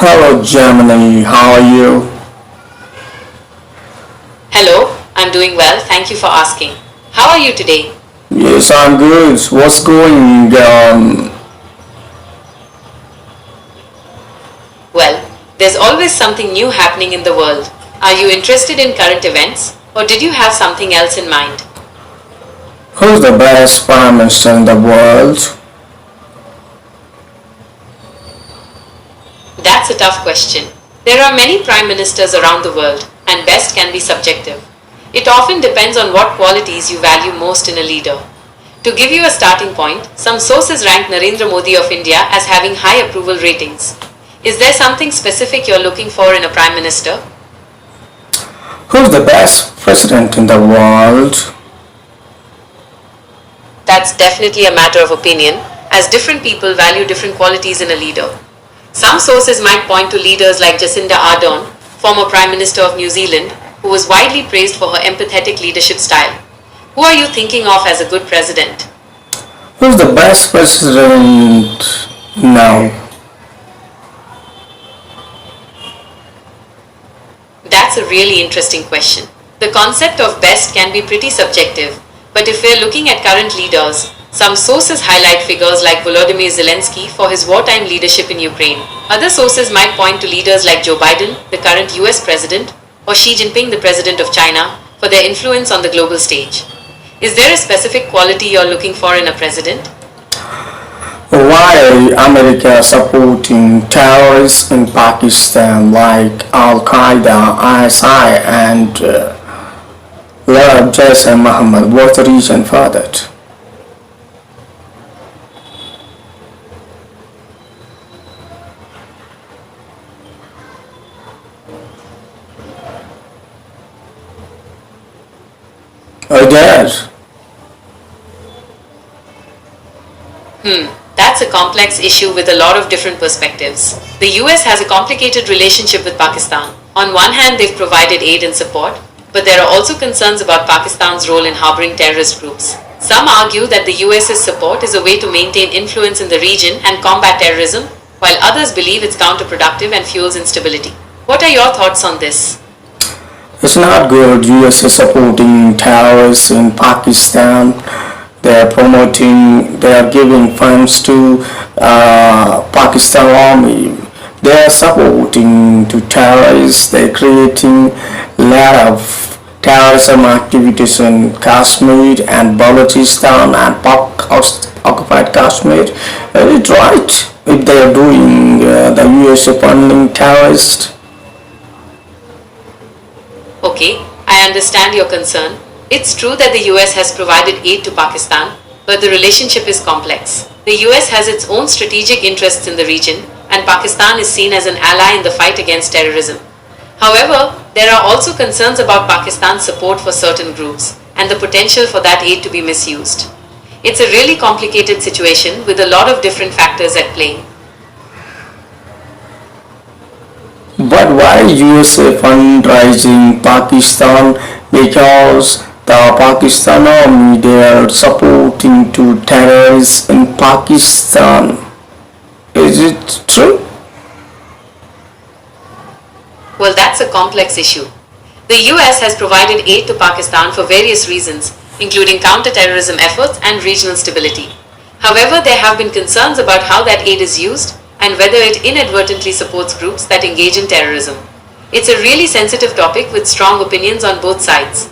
Hello, Gemini. How are you? Hello, I'm doing well. Thank you for asking. How are you today? Yes, I'm good. What's going on? Well, there's always something new happening in the world. Are you interested in current events, or did you have something else in mind? Who's the best prime minister in the world? That's a tough question. There are many prime ministers around the world, and best can be subjective. It often depends on what qualities you value most in a leader. To give you a starting point, some sources rank Narendra Modi of India as having high approval ratings. Is there something specific you're looking for in a prime minister? Who's the best president in the world? That's definitely a matter of opinion, as different people value different qualities in a leader. Some sources might point to leaders like Jacinda Ardern, former Prime Minister of New Zealand, who was widely praised for her empathetic leadership style. Who are you thinking of as a good president? Who's the best president now? That's a really interesting question. The concept of best can be pretty subjective, but if we're looking at current leaders, some sources highlight figures like Volodymyr Zelensky for his wartime leadership in Ukraine. Other sources might point to leaders like Joe Biden, the current US president, or Xi Jinping, the president of China, for their influence on the global stage. Is there a specific quality you're looking for in a president? Why America supporting terrorists in Pakistan like Al Qaeda, ISI, and Lord Jason Muhammad? What's the reason for that? Oh, yes. That's a complex issue with a lot of different perspectives. The US has a complicated relationship with Pakistan. On one hand, they've provided aid and support, but there are also concerns about Pakistan's role in harboring terrorist groups. Some argue that the US's support is a way to maintain influence in the region and combat terrorism, while others believe it's counterproductive and fuels instability. What are your thoughts on this? It's not good. US is supporting terrorists in Pakistan. They are promoting. They are giving funds to Pakistan army. They are supporting to terrorists. They're creating a lot of terrorism activities in Kashmir and Balochistan and occupied Kashmir. Is it right if they are doing the US funding terrorists? Okay, I understand your concern. It's true that the US has provided aid to Pakistan, but the relationship is complex. The US has its own strategic interests in the region, and Pakistan is seen as an ally in the fight against terrorism. However, there are also concerns about Pakistan's support for certain groups and the potential for that aid to be misused. It's a really complicated situation with a lot of different factors at play. But why USA fundraising Pakistan? Because the Pakistan army they are supporting to terrorists in Pakistan. Is it true? Well, that's a complex issue. The US has provided aid to Pakistan for various reasons, including counter-terrorism efforts and regional stability. However, there have been concerns about how that aid is used and whether it inadvertently supports groups that engage in terrorism. It's a really sensitive topic with strong opinions on both sides.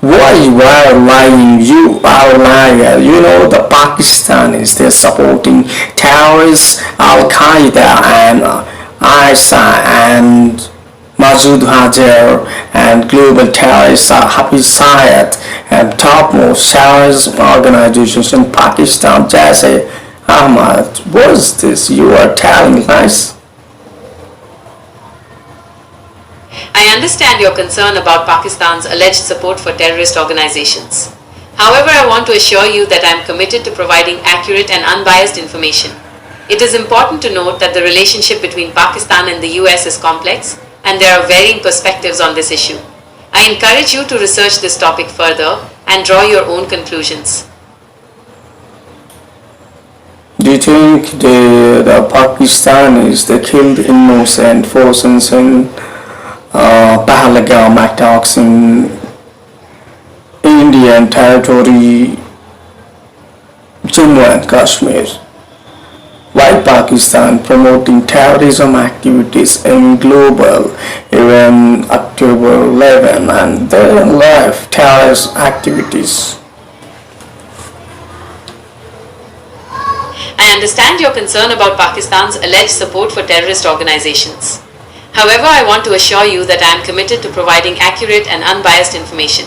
Why you are lying? You are a liar. You know the Pakistanis they're supporting terrorists, Al Qaeda and ISI and Masood Hajar and global terrorists Hafiz Syed and topmost terrorism organizations in Pakistan. Jaise Ahmad, what's this? You are telling lies. I understand your concern about Pakistan's alleged support for terrorist organizations. However, I want to assure you that I am committed to providing accurate and unbiased information. It is important to note that the relationship between Pakistan and the US is complex and there are varying perspectives on this issue. I encourage you to research this topic further and draw your own conclusions. Do you think the Pakistanis they killed innocent persons in Pahalgam attacks in Indian territory, Jammu and Kashmir? Why Pakistan promoting terrorism activities in global even October 11 and their life terrorist activities? I understand your concern about Pakistan's alleged support for terrorist organizations. However, I want to assure you that I am committed to providing accurate and unbiased information.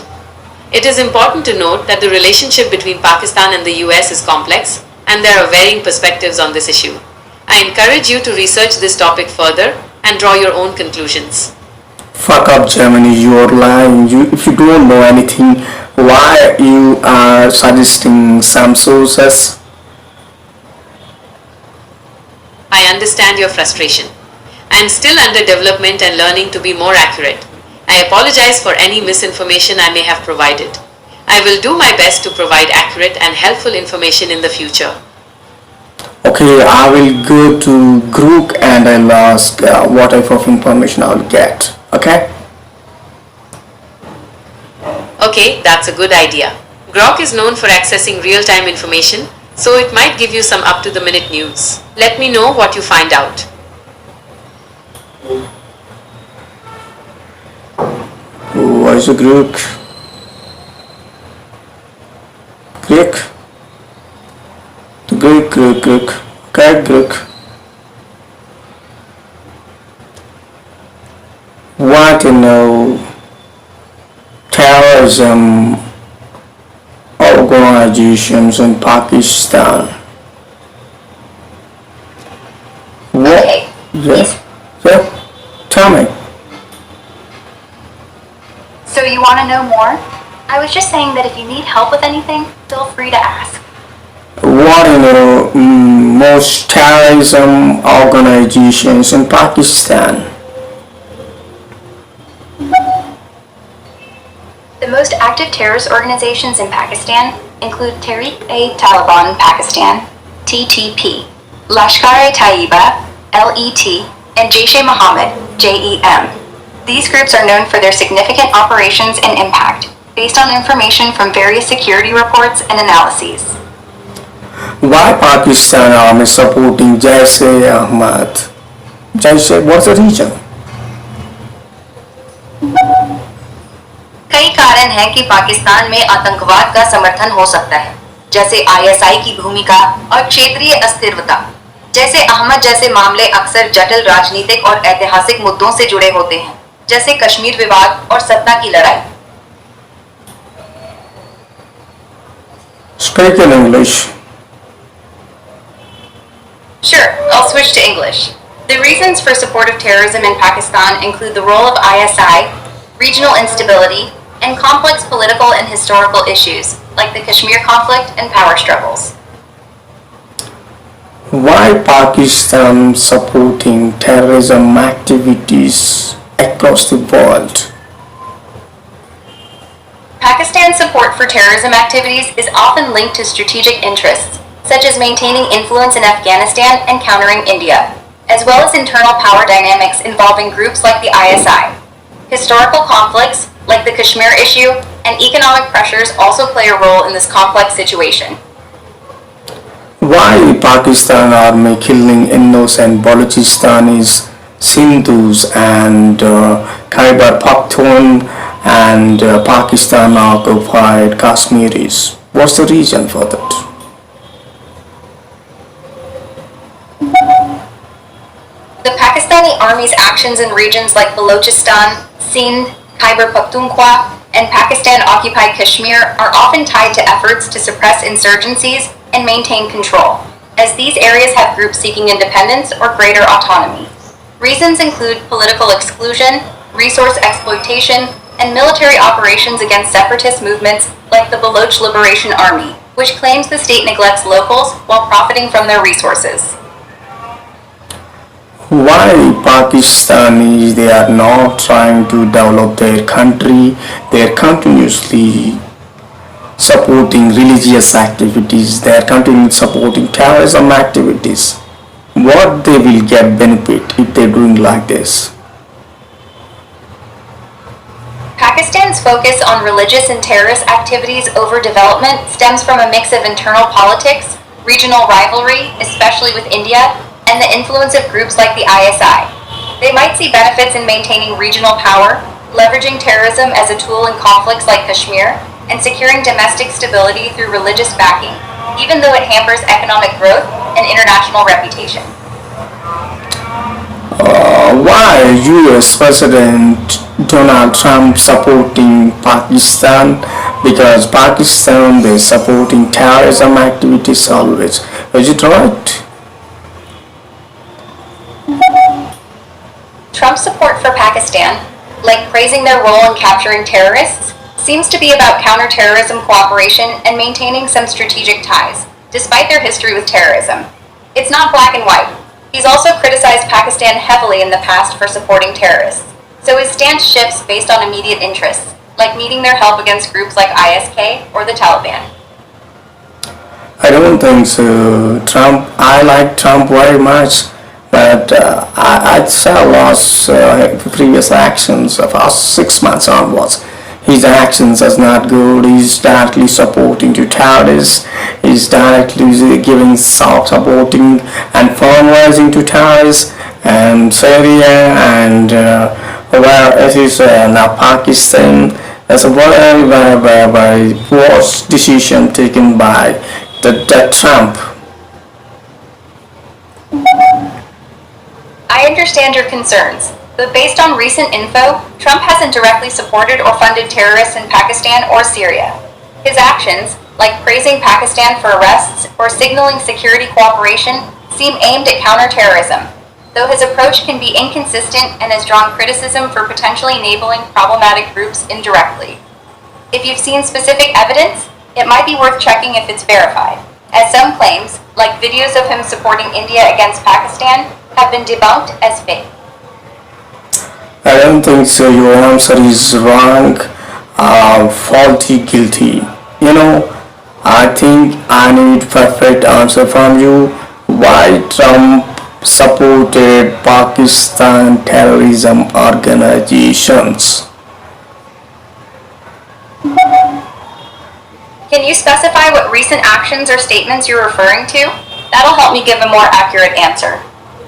It is important to note that the relationship between Pakistan and the US is complex and there are varying perspectives on this issue. I encourage you to research this topic further and draw your own conclusions. Fuck up, Germany, you're lying. If you don't know anything, why you are suggesting some sources? I understand your frustration. I am still under development and learning to be more accurate. I apologize for any misinformation I may have provided. I will do my best to provide accurate and helpful information in the future. Okay, I will go to Grok and I'll ask what type of information I'll get. Okay? Okay, that's a good idea. Grok is known for accessing real-time information, so it might give you some up-to-the-minute news. Let me know what you find out. What is a Grok? Grok? The Grok. Okay, Grok. Want to know terrorism organizations in Pakistan? What? Okay. Yes. Yeah. Tell me. So you want to know more? I was just saying that if you need help with anything, feel free to ask. What you know most terrorism organizations in Pakistan? The most active terrorist organizations in Pakistan include Tehreek-e-Taliban Pakistan, TTP, Lashkar-e-Taiba, LET, and Jaish-e-Mohammed, JEM. These groups are known for their significant operations and impact, based on information from various security reports and analyses. Why Pakistan army supporting Jaish-e-Ahmad? What's the reason? कई कारण हैं कि पाकिस्तान में आतंकवाद का समर्थन हो सकता है, जैसे आईएसआई की भूमिका और क्षेत्रीय अस्थिरता। जैसे अहमद जैसे मामले अक्सर जटिल राजनीतिक और ऐतिहासिक मुद्दों से जुड़े होते हैं, जैसे कश्मीर विवाद और सत्ता की लड़ाई। Speak in English. Sure, I'll switch to English. The reasons for support of terrorism in Pakistan include the role of ISI, regional instability, and complex political and historical issues, like the Kashmir conflict and power struggles. Why Pakistan supporting terrorism activities across the world? Pakistan's support for terrorism activities is often linked to strategic interests, such as maintaining influence in Afghanistan and countering India, as well as internal power dynamics involving groups like the ISI. Historical conflicts, like the Kashmir issue, and economic pressures also play a role in this complex situation. Why Pakistan army killing innocent Balochistanis, Sindhus and Khyber Pakhtunkhwa and Pakistan occupied Kashmiris? What's the reason for that? The Pakistani Army's actions in regions like Balochistan, Sindh, Khyber Pakhtunkhwa, and Pakistan-occupied Kashmir are often tied to efforts to suppress insurgencies and maintain control, as these areas have groups seeking independence or greater autonomy. Reasons include political exclusion, resource exploitation, and military operations against separatist movements like the Baloch Liberation Army, which claims the state neglects locals while profiting from their resources. Why Pakistanis they are not trying to develop their country? They are continuously supporting religious activities, they are continuing supporting terrorism activities. What they will get benefit if they're doing like this? Pakistan's focus on religious and terrorist activities over development stems from a mix of internal politics, regional rivalry, especially with India, and the influence of groups like the ISI. They might see benefits in maintaining regional power, leveraging terrorism as a tool in conflicts like Kashmir, and securing domestic stability through religious backing, even though it hampers economic growth and international reputation. Why U.S. President Donald Trump supporting Pakistan? Because Pakistan is supporting terrorism activities always. Is it right? Trump's support for Pakistan, like praising their role in capturing terrorists, seems to be about counterterrorism cooperation and maintaining some strategic ties, despite their history with terrorism. It's not black and white. He's also criticized Pakistan heavily in the past for supporting terrorists, so his stance shifts based on immediate interests, like needing their help against groups like ISK or the Taliban. I don't think so. I like Trump very much, but I saw lost previous actions of us 6 months onwards. His actions are not good. He's directly supporting to terrorists. He's directly giving supporting and fundraising to terrorists and Syria and where it is now Pakistan. That's a very worst decision taken by the Trump. I understand your concerns, but based on recent info, Trump hasn't directly supported or funded terrorists in Pakistan or Syria. His actions, like praising Pakistan for arrests or signaling security cooperation, seem aimed at counterterrorism, though his approach can be inconsistent and has drawn criticism for potentially enabling problematic groups indirectly. If you've seen specific evidence, it might be worth checking if it's verified, as some claims, like videos of him supporting India against Pakistan, have been debunked as fake. I don't think so. Your answer is wrong, faulty, guilty. I think I need perfect answer from you. Why Trump supported Pakistan terrorism organizations? Can you specify what recent actions or statements you're referring to? That'll help me give a more accurate answer.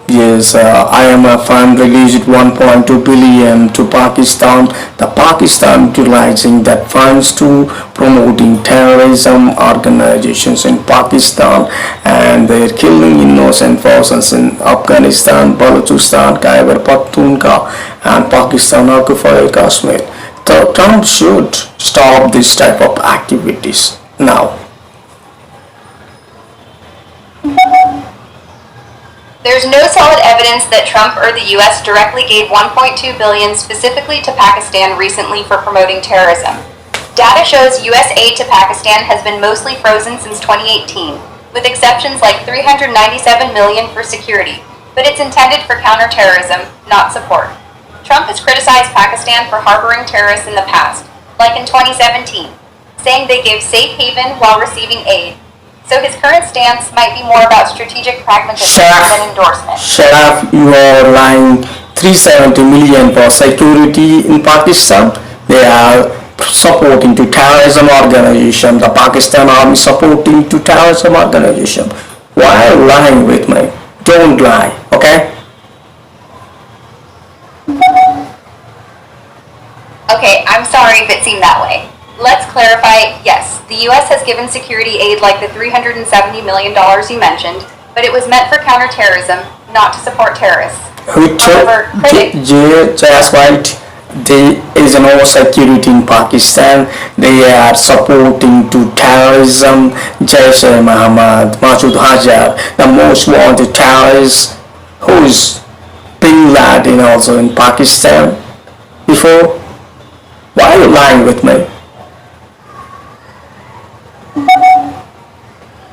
Yes, IMF fund released 1.2 billion to Pakistan. The Pakistan utilizing that funds to promoting terrorism organizations in Pakistan, and they're killing innocent persons in Afghanistan, Balochistan, Khyber Pakhtunkhwa, and Pakistan occupied Kashmir. So Trump should stop this type of activities now. There's no solid evidence that Trump or the US directly gave $1.2 billion specifically to Pakistan recently for promoting terrorism. Data shows US aid to Pakistan has been mostly frozen since 2018, with exceptions like $397 million for security, but it's intended for counterterrorism, not support. Trump has criticized Pakistan for harboring terrorists in the past, like in 2017, saying they gave safe haven while receiving aid. So his current stance might be more about strategic pragmatism than endorsement. Shut up, you are lying. 370 million for security in Pakistan. They are supporting to terrorism organization. The Pakistan army supporting to terrorism organization. Why are you lying with me? Don't lie, okay? Okay, I'm sorry if it seemed that way. Let's clarify, yes, the US has given security aid like the $370 million you mentioned, but it was meant for counterterrorism, not to support terrorists. However, Just right. There is no security in Pakistan. They are supporting to terrorism. Jaish-e-Mohammed, Masood Hajar, the most wanted terrorist, who is Bin Laden also in Pakistan before. Why are you lying with me?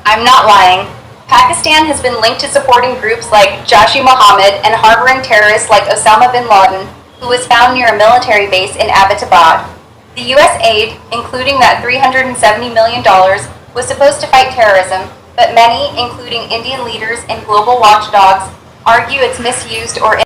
I'm not lying. Pakistan has been linked to supporting groups like Jaish-e-Mohammed and harboring terrorists like Osama bin Laden, who was found near a military base in Abbottabad. The U.S. aid, including that $370 million, was supposed to fight terrorism, but many, including Indian leaders and global watchdogs, argue it's misused or